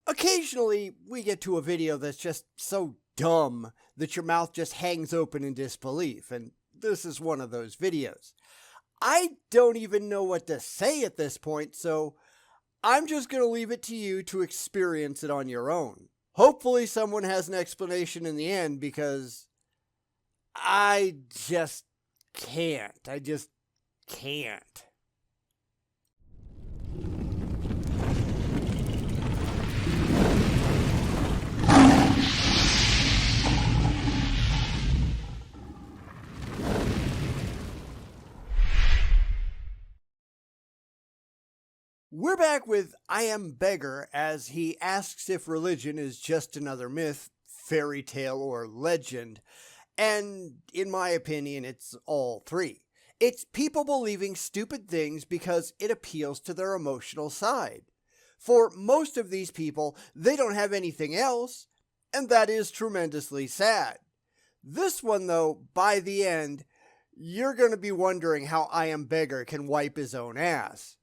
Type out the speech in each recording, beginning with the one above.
Occasionally, we get to a video that's just so dumb that your mouth just hangs open in disbelief, and this is one of those videos. I don't even know what to say at this point, so I'm just going to leave it to you to experience it on your own. Hopefully someone has an explanation in the end, because I just can't. I just can't. We're back with I Am Beggar as he asks if religion is just another myth, fairy tale, or legend. And in my opinion, it's all three. It's people believing stupid things because it appeals to their emotional side. For most of these people, they don't have anything else, and that is tremendously sad. This one, though, by the end, you're going to be wondering how I Am Beggar can wipe his own ass.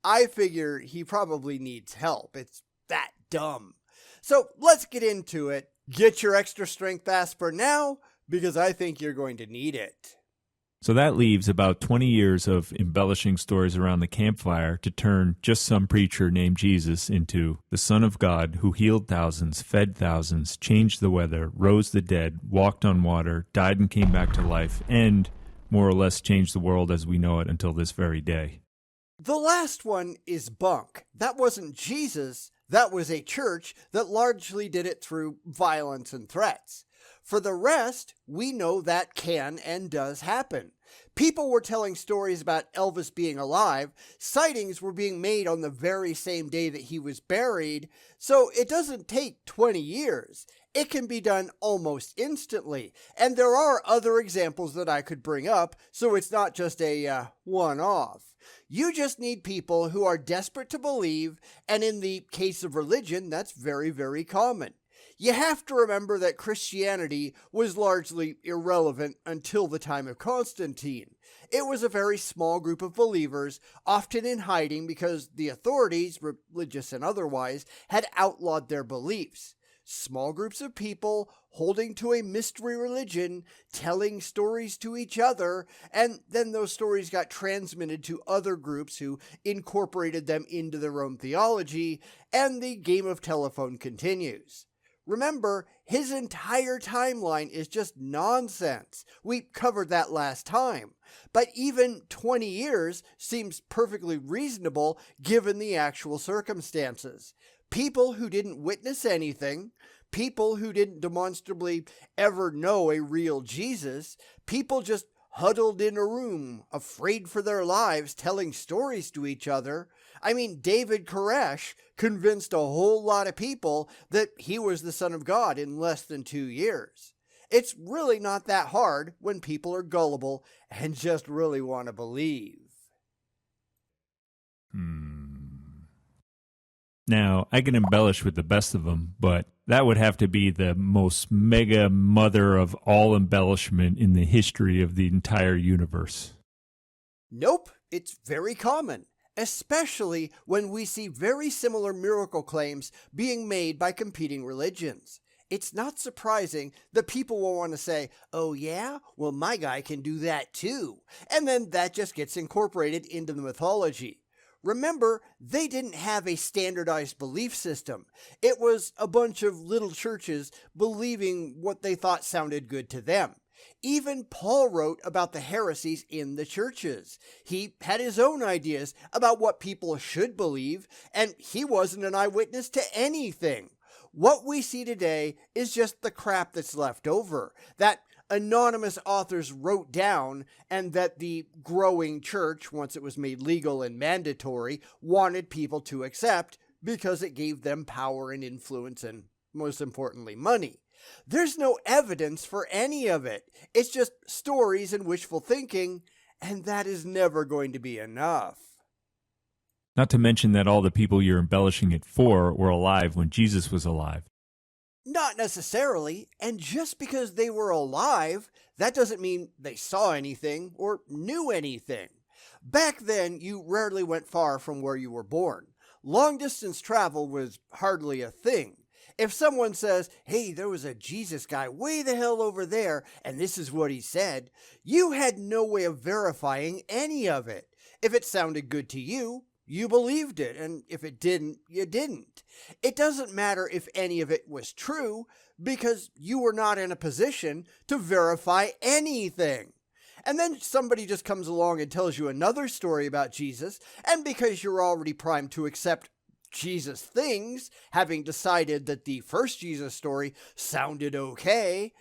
I figure he probably needs help. It's that dumb. So let's get into it. Get your extra strength aspirin now, because I think you're going to need it. So that leaves about 20 years of embellishing stories around the campfire to turn just some preacher named Jesus into the Son of God who healed thousands, fed thousands, changed the weather, rose the dead, walked on water, died and came back to life, and more or less changed the world as we know it until this very day. The last one is bunk. That wasn't Jesus. That was a church that largely did it through violence and threats. For the rest, we know that can and does happen. People were telling stories about Elvis being alive. Sightings were being made on the very same day that he was buried. So it doesn't take 20 years. It can be done almost instantly. And there are other examples that I could bring up, so it's not just a one-off. You just need people who are desperate to believe, and in the case of religion, that's very, very common. You have to remember that Christianity was largely irrelevant until the time of Constantine. It was a very small group of believers, often in hiding because the authorities, religious and otherwise, had outlawed their beliefs. Small groups of people holding to a mystery religion, telling stories to each other, and then those stories got transmitted to other groups who incorporated them into their own theology, and the game of telephone continues. Remember, his entire timeline is just nonsense. We covered that last time. But even 20 years seems perfectly reasonable given the actual circumstances. People who didn't witness anything, people who didn't demonstrably ever know a real Jesus, people just huddled in a room, afraid for their lives, telling stories to each other. I mean, David Koresh convinced a whole lot of people that he was the Son of God in less than 2 years. It's really not that hard when people are gullible and just really want to believe. Now, I can embellish with the best of them, but that would have to be the most mega mother of all embellishment in the history of the entire universe. Nope, it's very common, especially when we see very similar miracle claims being made by competing religions. It's not surprising that people will want to say, oh yeah, well my guy can do that too, and then that just gets incorporated into the mythology. Remember, they didn't have a standardized belief system. It was a bunch of little churches believing what they thought sounded good to them. Even Paul wrote about the heresies in the churches. He had his own ideas about what people should believe, and he wasn't an eyewitness to anything. What we see today is just the crap that's left over, that anonymous authors wrote down, and that the growing church, once it was made legal and mandatory, wanted people to accept because it gave them power and influence and, most importantly, money. There's no evidence for any of it. It's just stories and wishful thinking, and that is never going to be enough. Not to mention that all the people you're embellishing it for were alive when Jesus was alive. Not necessarily, and just because they were alive, that doesn't mean they saw anything or knew anything. Back then, you rarely went far from where you were born. long distance travel was hardly a thing. If someone says, hey, there was a Jesus guy way the hell over there, and this is what he said, you had no way of verifying any of it. If it sounded good to you, you believed it, and if it didn't, you didn't. It doesn't matter if any of it was true, because you were not in a position to verify anything. And then somebody just comes along and tells you another story about Jesus, and because you're already primed to accept Jesus things, having decided that the first Jesus story sounded okay,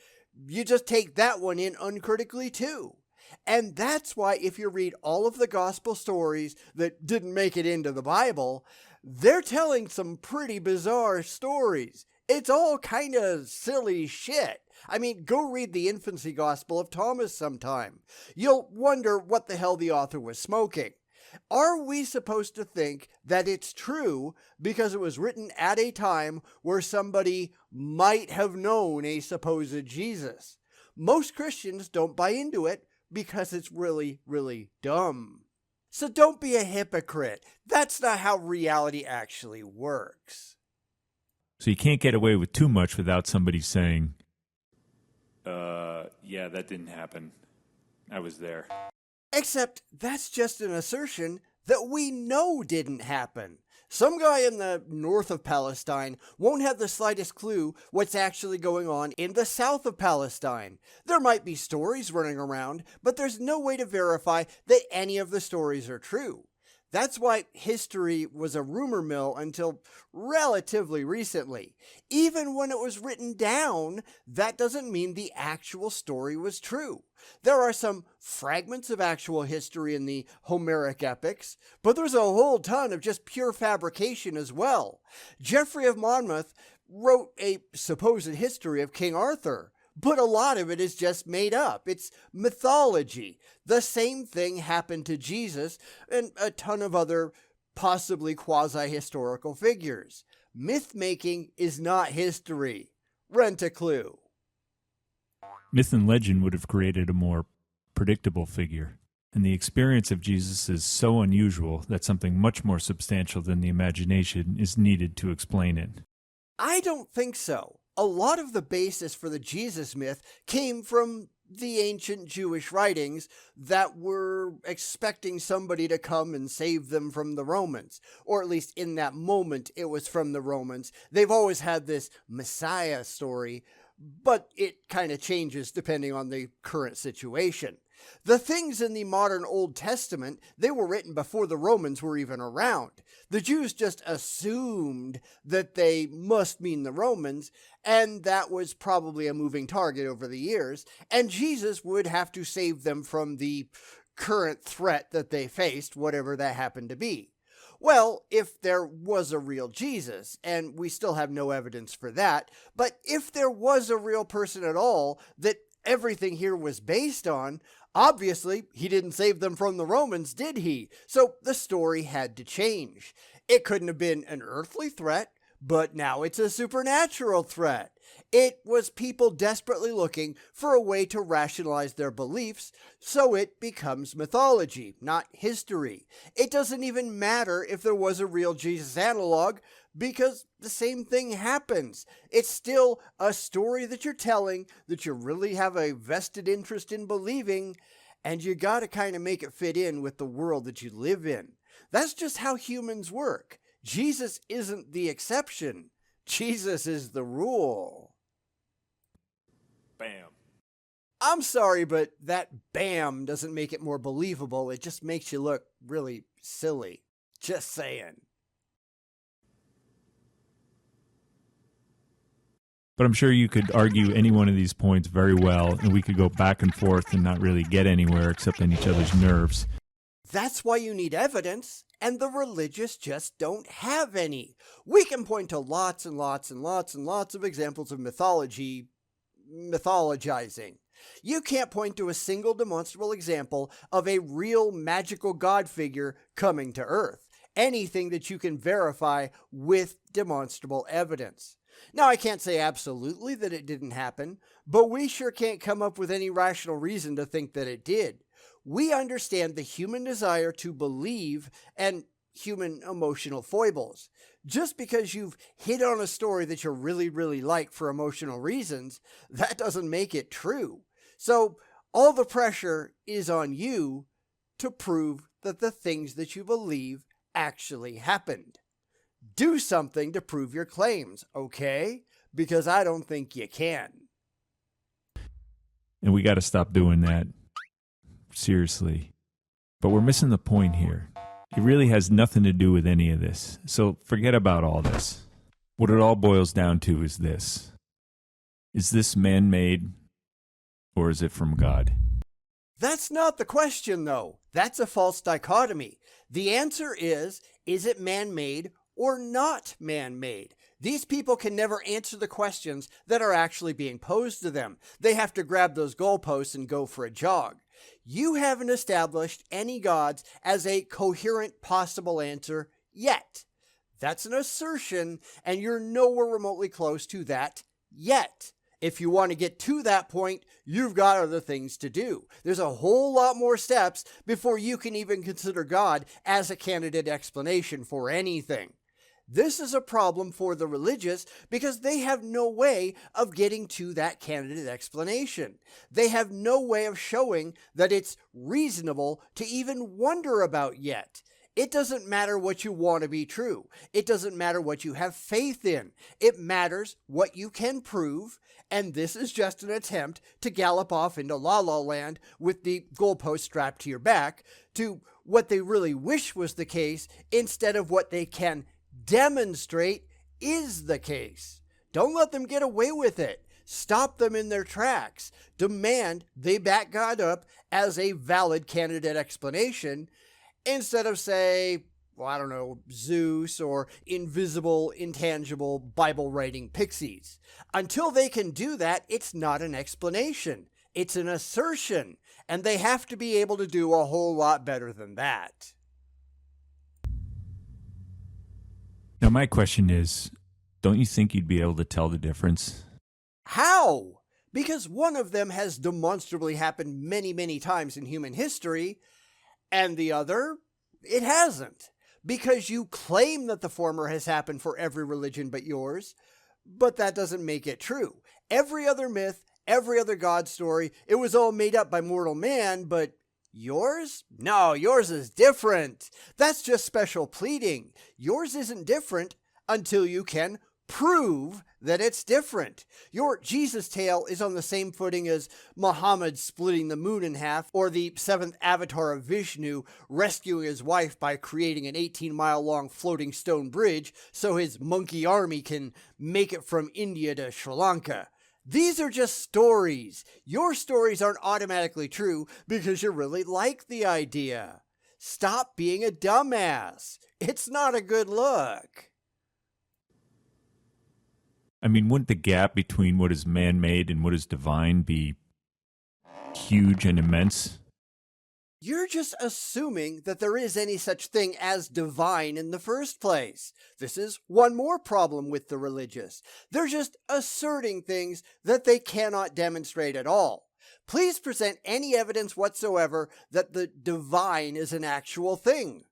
you just take that one in uncritically too. And that's why if you read all of the gospel stories that didn't make it into the Bible, they're telling some pretty bizarre stories. It's all kind of silly shit. I mean, go read the infancy gospel of Thomas sometime. You'll wonder what the hell the author was smoking. Are we supposed to think that it's true because it was written at a time where somebody might have known a supposed Jesus? Most Christians don't buy into it because it's really, really dumb. So don't be a hypocrite. That's not how reality actually works. So you can't get away with too much without somebody saying, yeah, that didn't happen. I was there. Except that's just an assertion that we know didn't happen. Some guy in the north of Palestine won't have the slightest clue what's actually going on in the south of Palestine. There might be stories running around, but there's no way to verify that any of the stories are true. That's why history was a rumor mill until relatively recently. Even when it was written down, that doesn't mean the actual story was true. There are some fragments of actual history in the Homeric epics, but there's a whole ton of just pure fabrication as well. Geoffrey of Monmouth wrote a supposed history of King Arthur, but a lot of it is just made up. It's mythology. The same thing happened to Jesus and a ton of other possibly quasi-historical figures. Myth-making is not history. Rent a clue. Myth and legend would have created a more predictable figure. And the experience of Jesus is so unusual that something much more substantial than the imagination is needed to explain it. I don't think so. A lot of the basis for the Jesus myth came from the ancient Jewish writings that were expecting somebody to come and save them from the Romans. Or at least in that moment, it was from the Romans. They've always had this Messiah story, but it kind of changes depending on the current situation. The things in the modern Old Testament, they were written before the Romans were even around. The Jews just assumed that they must mean the Romans, and that was probably a moving target over the years, and Jesus would have to save them from the current threat that they faced, whatever that happened to be. Well, if there was a real Jesus, and we still have no evidence for that, but if there was a real person at all that everything here was based on, obviously he didn't save them from the Romans, did he? So the story had to change. It couldn't have been an earthly threat, but now it's a supernatural threat. It was people desperately looking for a way to rationalize their beliefs, so it becomes mythology, not history. It doesn't even matter if there was a real Jesus analog, because the same thing happens. It's still a story that you're telling, that you really have a vested interest in believing, and you gotta kind of make it fit in with the world that you live in. That's just how humans work. Jesus isn't the exception. Jesus is the rule. Bam. I'm sorry, but that bam doesn't make it more believable. It just makes you look really silly. Just saying. But I'm sure you could argue any one of these points very well, and we could go back and forth and not really get anywhere except on each other's nerves. That's why you need evidence, and the religious just don't have any. We can point to lots and lots and lots and lots of examples of mythologizing. You can't point to a single demonstrable example of a real magical god figure coming to Earth. Anything that you can verify with demonstrable evidence. Now, I can't say absolutely that it didn't happen, but we sure can't come up with any rational reason to think that it did. We understand the human desire to believe, and human emotional foibles. Just because you've hit on a story that you really like for emotional reasons, that doesn't make it true. So all the pressure is on you to prove that the things that you believe actually happened. Do something to prove your claims, okay? Because I don't think you can. And we got to stop doing that. Seriously. But we're missing the point here. It really has nothing to do with any of this. So forget about all this. What it all boils down to is this. Is this man-made or is it from God? That's not the question, though. That's a false dichotomy. The answer is it man-made or not man-made? These people can never answer the questions that are actually being posed to them. They have to grab those goalposts and go for a jog. You haven't established any gods as a coherent possible answer yet. That's an assertion, and you're nowhere remotely close to that yet. If you want to get to that point, you've got other things to do. There's a whole lot more steps before you can even consider God as a candidate explanation for anything. This is a problem for the religious because they have no way of getting to that candidate explanation. They have no way of showing that it's reasonable to even wonder about yet. It doesn't matter what you want to be true. It doesn't matter what you have faith in. It matters what you can prove, and this is just an attempt to gallop off into La La Land with the goalpost strapped to your back to what they really wish was the case instead of what they can demonstrate is the case. Don't let them get away with it. Stop them in their tracks. Demand they back God up as a valid candidate explanation instead of, say, well, I don't know, Zeus or invisible, intangible Bible-writing pixies. Until they can do that, it's not an explanation. It's an assertion, and they have to be able to do a whole lot better than that. Now, my question is, don't you think you'd be able to tell the difference? How? Because one of them has demonstrably happened many times in human history, and the other, it hasn't. Because you claim that the former has happened for every religion but yours, but that doesn't make it true. Every other myth, every other God story, it was all made up by mortal man, but yours? No, yours is different. That's just special pleading. Yours isn't different until you can prove that it's different. Your Jesus tale is on the same footing as Muhammad splitting the moon in half, or the seventh avatar of Vishnu rescuing his wife by creating an 18-mile-long floating stone bridge so his monkey army can make it from India to Sri Lanka. These are just stories. Your stories aren't automatically true because you really like the idea. Stop being a dumbass. It's not a good look. I mean, wouldn't the gap between what is man-made and what is divine be huge and immense? You're just assuming that there is any such thing as divine in the first place. This is one more problem with the religious. They're just asserting things that they cannot demonstrate at all. Please present any evidence whatsoever that the divine is an actual thing.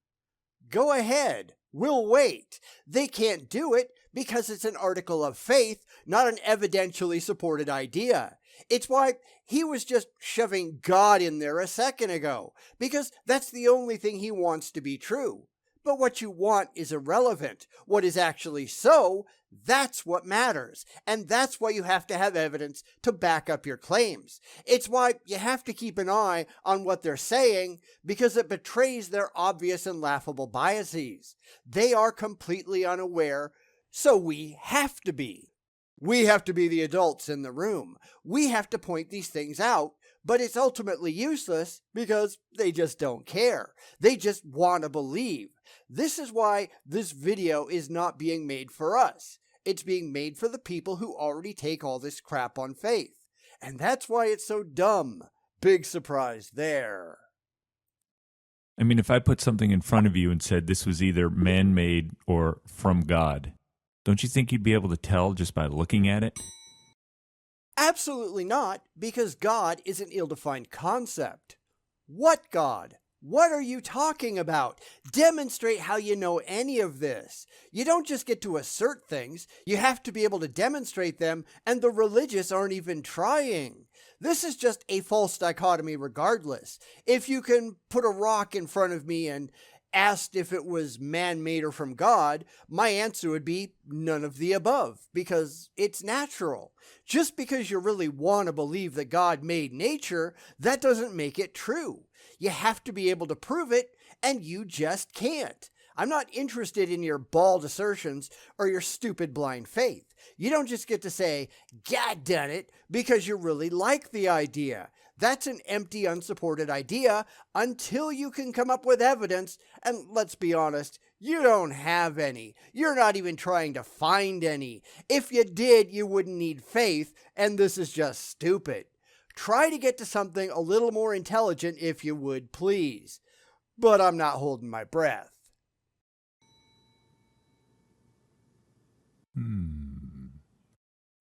Go ahead. We'll wait. They can't do it because it's an article of faith, not an evidentially supported idea. It's why he was just shoving God in there a second ago, because that's the only thing he wants to be true. But what you want is irrelevant. What is actually so, that's what matters. And that's why you have to have evidence to back up your claims. It's why you have to keep an eye on what they're saying, because it betrays their obvious and laughable biases. They are completely unaware, so we have to be. We have to be the adults in the room. We have to point these things out, but it's ultimately useless because they just don't care. They just want to believe. This is why this video is not being made for us. It's being made for the people who already take all this crap on faith. And that's why it's so dumb. Big surprise there. I mean, if I put something in front of you and said this was either man-made or from God, don't you think you'd be able to tell just by looking at it? Absolutely not, because God is an ill-defined concept. What God? What are you talking about? Demonstrate how you know any of this. You don't just get to assert things, you have to be able to demonstrate them, and the religious aren't even trying. This is just a false dichotomy regardless. If you can put a rock in front of me and asked if it was man-made or from God, my answer would be none of the above, because it's natural. Just because you really want to believe that God made nature, that doesn't make it true. You have to be able to prove it, and you just can't. I'm not interested in your bald assertions or your stupid blind faith. You don't just get to say, God done it, because you really like the idea. That's an empty, unsupported idea until you can come up with evidence, and let's be honest, you don't have any. You're not even trying to find any. If you did, you wouldn't need faith, and this is just stupid. Try to get to something a little more intelligent if you would, please. But I'm not holding my breath.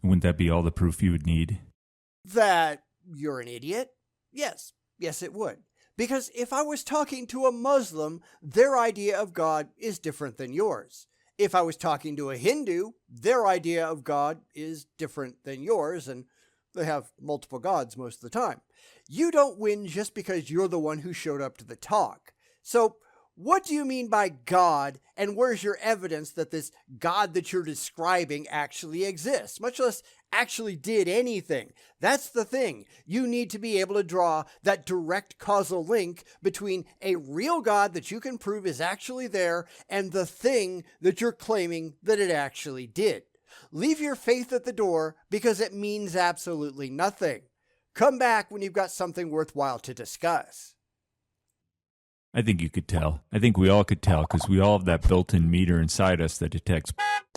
Wouldn't that be all the proof you would need? That you're an idiot? Yes, it would. Because if I was talking to a Muslim, their idea of God is different than yours. If I was talking to a Hindu, their idea of God is different than yours, and they have multiple gods most of the time. You don't win just because you're the one who showed up to the talk. So, what do you mean by God, and where's your evidence that this God that you're describing actually exists, much less actually did anything? That's the thing. You need to be able to draw that direct causal link between a real God that you can prove is actually there and the thing that you're claiming that it actually did. Leave your faith at the door because it means absolutely nothing. Come back when you've got something worthwhile to discuss. I think you could tell. I think we all could tell because we all have that built-in meter inside us that detects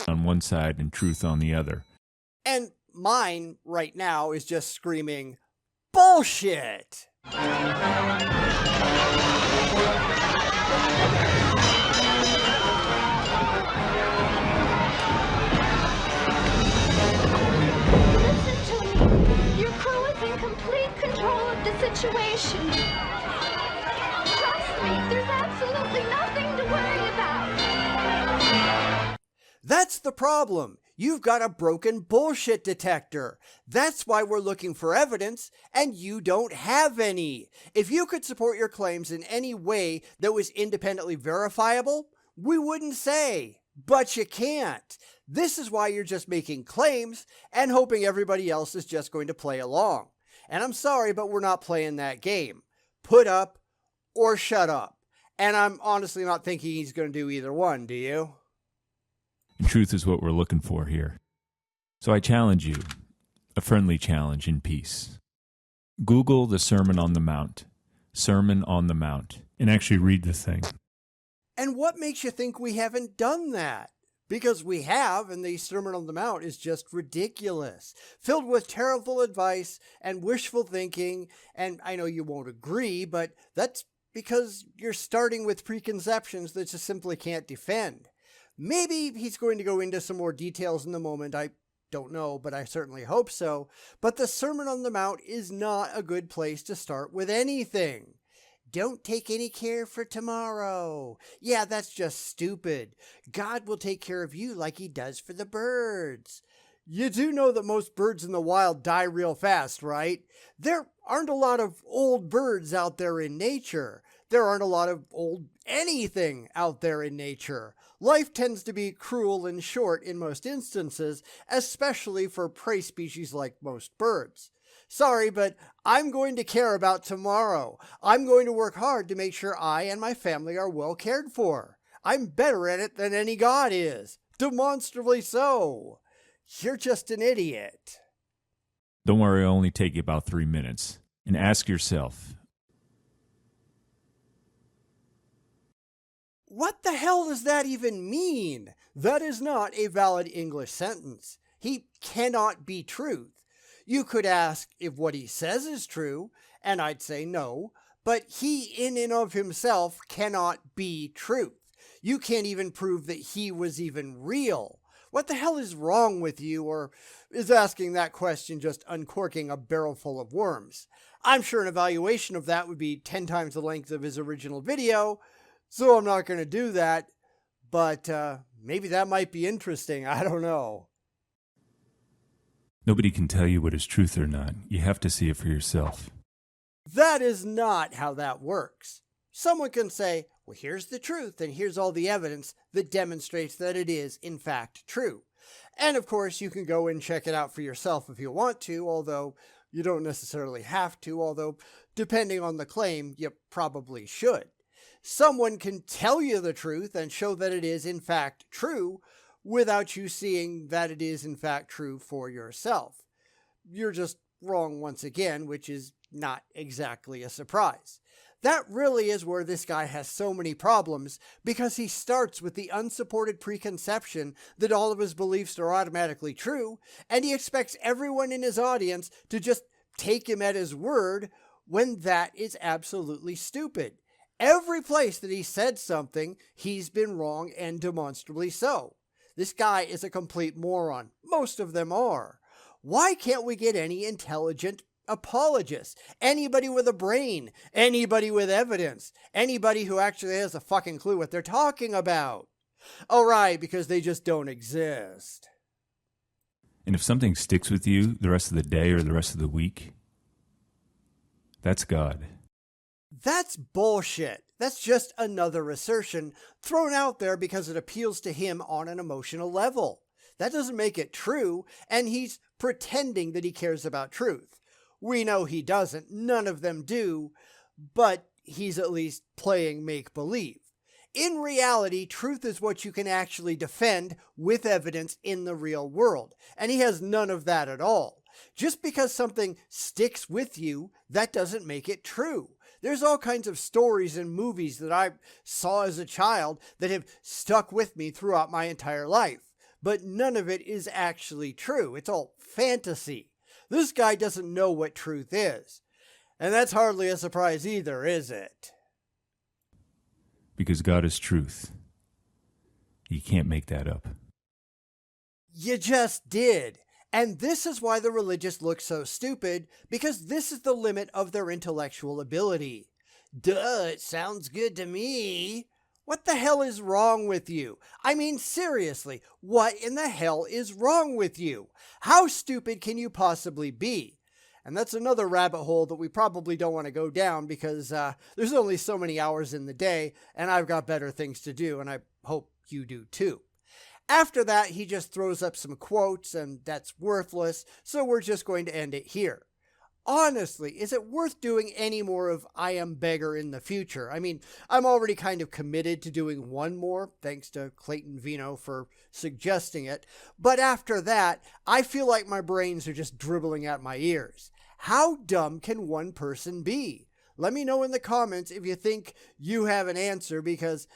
on one side and truth on the other. And mine right now is just screaming, bullshit! Listen to me. Your crew is in complete control of the situation. Trust me, there's absolutely nothing to worry about. That's the problem. You've got a broken bullshit detector. That's why we're looking for evidence, and you don't have any. If you could support your claims in any way that was independently verifiable, we wouldn't say. But you can't. This is why you're just making claims and hoping everybody else is just going to play along. And I'm sorry, but we're not playing that game. Put up or shut up. And I'm honestly not thinking he's going to do either one, do you? And truth is what we're looking for here. So I challenge you, a friendly challenge in peace. Google the Sermon on the Mount, and actually read the thing. And what makes you think we haven't done that? Because we have, and the Sermon on the Mount is just ridiculous, filled with terrible advice and wishful thinking, and I know you won't agree, but that's because you're starting with preconceptions that you simply can't defend. Maybe he's going to go into some more details in a moment, I don't know, but I certainly hope so. But the Sermon on the Mount is not a good place to start with anything. Don't take any care for tomorrow. Yeah, that's just stupid. God will take care of you like he does for the birds. You do know that most birds in the wild die real fast, right? There aren't a lot of old birds out there in nature. There aren't a lot of old anything out there in nature. Life tends to be cruel and short in most instances, especially for prey species like most birds. Sorry, but I'm going to care about tomorrow. I'm going to work hard to make sure I and my family are well cared for. I'm better at it than any god is. Demonstrably so. You're just an idiot. Don't worry, it'll only take you about 3 minutes. And ask yourself, what the hell does that even mean? That is not a valid English sentence. He cannot be truth. You could ask if what he says is true, and I'd say no, but he in and of himself cannot be truth. You can't even prove that he was even real. What the hell is wrong with you? Or is asking that question just uncorking a barrel full of worms? I'm sure an evaluation of that would be 10 times the length of his original video, so I'm not going to do that. But maybe that might be interesting. I don't know. Nobody can tell you what is truth or not. You have to see it for yourself. That is not how that works. Someone can say, well, here's the truth, and here's all the evidence that demonstrates that it is, in fact, true. And of course, you can go and check it out for yourself if you want to, although you don't necessarily have to, although depending on the claim, you probably should. Someone can tell you the truth and show that it is, in fact, true, without you seeing that it is, in fact, true for yourself. You're just wrong once again, which is not exactly a surprise. That really is where this guy has so many problems, because he starts with the unsupported preconception that all of his beliefs are automatically true, and he expects everyone in his audience to just take him at his word, when that is absolutely stupid. Every place that he said something, he's been wrong, and demonstrably so. This guy is a complete moron. Most of them are. Why can't we get any intelligent apologists? Anybody with a brain? Anybody with evidence? Anybody who actually has a fucking clue what they're talking about? Oh, right, because they just don't exist. And if something sticks with you the rest of the day or the rest of the week, that's God. That's bullshit. That's just another assertion thrown out there because it appeals to him on an emotional level. That doesn't make it true, and he's pretending that he cares about truth. We know he doesn't. None of them do, but he's at least playing make-believe. In reality, truth is what you can actually defend with evidence in the real world, and he has none of that at all. Just because something sticks with you, that doesn't make it true. There's all kinds of stories and movies that I saw as a child that have stuck with me throughout my entire life, but none of it is actually true. It's all fantasy. This guy doesn't know what truth is, and that's hardly a surprise either, is it? Because God is truth. You can't make that up. You just did. And this is why the religious look so stupid, because this is the limit of their intellectual ability. Duh, it sounds good to me. What the hell is wrong with you? I mean, seriously, what in the hell is wrong with you? How stupid can you possibly be? And that's another rabbit hole that we probably don't want to go down, because there's only so many hours in the day, and I've got better things to do, and I hope you do too. After that, he just throws up some quotes, and that's worthless, so we're just going to end it here. Honestly, is it worth doing any more of I Am Beggar in the future? I mean, I'm already kind of committed to doing one more, thanks to Clayton Vino for suggesting it, but after that, I feel like my brains are just dribbling at my ears. How dumb can one person be? Let me know in the comments if you think you have an answer, because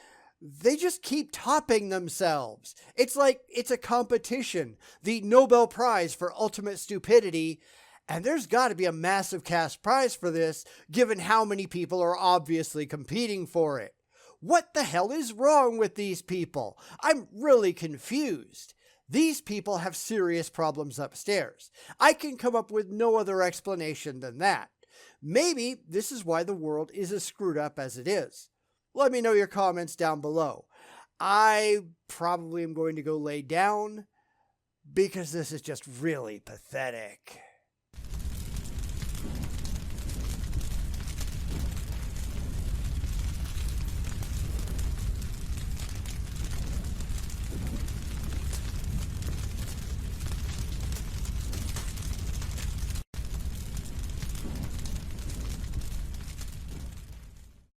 they just keep topping themselves. It's like it's a competition, the Nobel Prize for Ultimate Stupidity, and there's got to be a massive cash prize for this, given how many people are obviously competing for it. What the hell is wrong with these people? I'm really confused. These people have serious problems upstairs. I can come up with no other explanation than that. Maybe this is why the world is as screwed up as it is. Let me know your comments down below. I probably am going to go lay down, because this is just really pathetic.